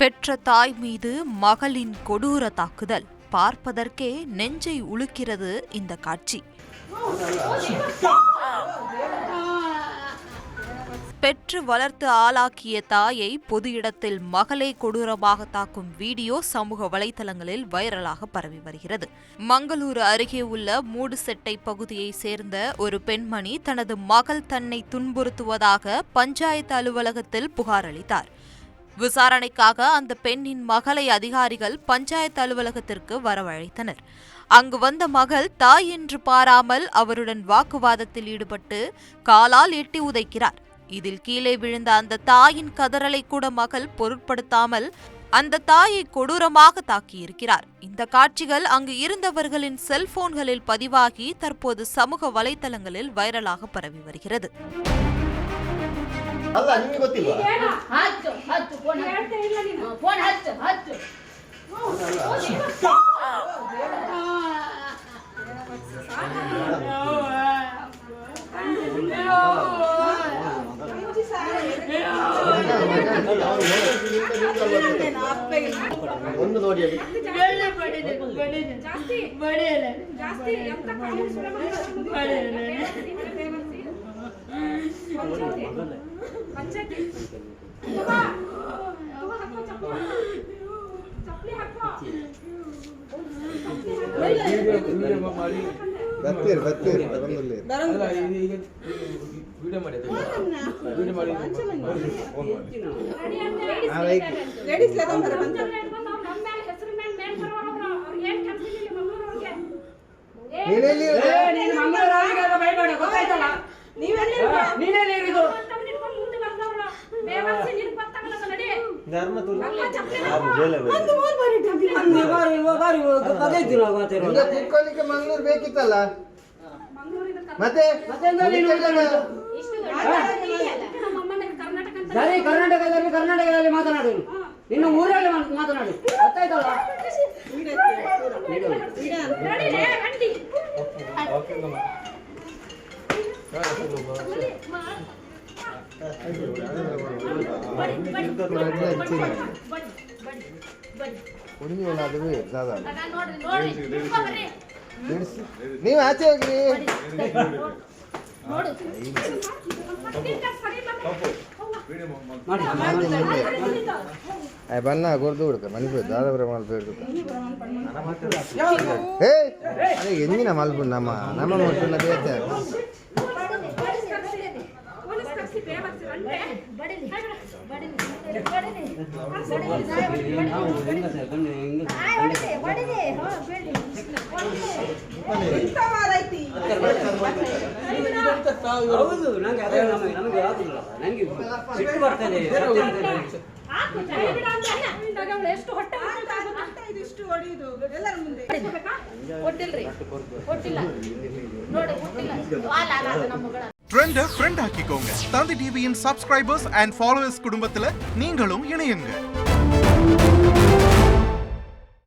பெற்ற தாய் மீது மகளின் கொடூர தாக்குதல். பார்ப்பதற்கே நெஞ்சை உலுக்கிறது இந்த காட்சி. பெற்று வளர்த்து ஆளாக்கிய தாயை பொது இடத்தில் மகளை கொடூரமாக தாக்கும் வீடியோ சமூக வலைதளங்களில் வைரலாக பரவி வருகிறது. மங்களூரு அருகே உள்ள மூடுசெட்டை பகுதியை சேர்ந்த ஒரு பெண்மணி தனது மகள் தன்னை துன்புறுத்துவதாக பஞ்சாயத்து அலுவலகத்தில் புகார் அளித்தார். விசாரணைக்காக அந்த பெண்ணின் மகளை அதிகாரிகள் பஞ்சாயத்து அலுவலகத்திற்கு வரவழைத்தனர். அங்கு வந்த மகள் தாய் என்று பாராமல் அவருடன் வாக்குவாதத்தில் ஈடுபட்டு காலால் எட்டி உதைக்கிறார். இதில் கீழே விழுந்த அந்த தாயின் கதறலை கூட மகள் பொருட்படுத்தாமல் அந்த தாயை கொடூரமாக தாக்கியிருக்கிறார். இந்த காட்சிகள் அங்கு இருந்தவர்களின் செல்போன்களில் பதிவாகி தற்போது சமூக வலைதளங்களில் வைரலாக பரவி வருகிறது. ಅಲ್ಲ ನಿಮಗೆ ಗೊತ್ತಿಲ್ವಾ ಹತ್ತು ಹತ್ತು ಫೋನ್ ಹೇಳ್ತಾ ಇಲ್ಲ ನೀನು ಫೋನ್ ಹತ್ತು ಹತ್ತು ಒಂದು ನೋಡಿ ಜಾಸ್ತಿ ಜಾಸ್ತಿ ಅಂತ ಕಾಮೆಂಟ್ಸ್ ಮಂಗಳೂರು ಬೇಕಿತ್ತಲ್ಲ ಮತ್ತೆ ಕರ್ನಾಟಕದಲ್ಲಿ ಮಾತನಾಡು, ನಿನ್ನ ಊರಲ್ಲಿ ಮಾತನಾಡು, ಗೊತ್ತಾಯ್ತಲ್ಲ? ನೀವು ಆಚೆ ಹೋಗ್ರಿ. ಬಣ್ಣ ಗೊರ್ದು ಬಿಡುತ್ತೆ ಮಲ್ಪು ದಾದಾಪುರ ಮಲ್ಪು ಏ ಅದೇ ಎಂದಿನ ಮಲ್ಪು ನಮ್ಮ ನಮ್ಮ ಮಲ್ಪುನ ಬೇತೆ ಹೌದು. ನಂಗೆ ಅದೇ ನಮಗೆ ಆಗುದಿಲ್ಲ, ನಂಗೆ ಸಿಟ್ಟು ಬರ್ತದೆ. ஃப்ரெண்ட் ஆக்கிக்கோங்க. தந்தி டிவியின் சப்ஸ்கிரைபர்ஸ் அண்ட் ஃபாலோவர்ஸ் குடும்பத்துல நீங்களும் இணையுங்க.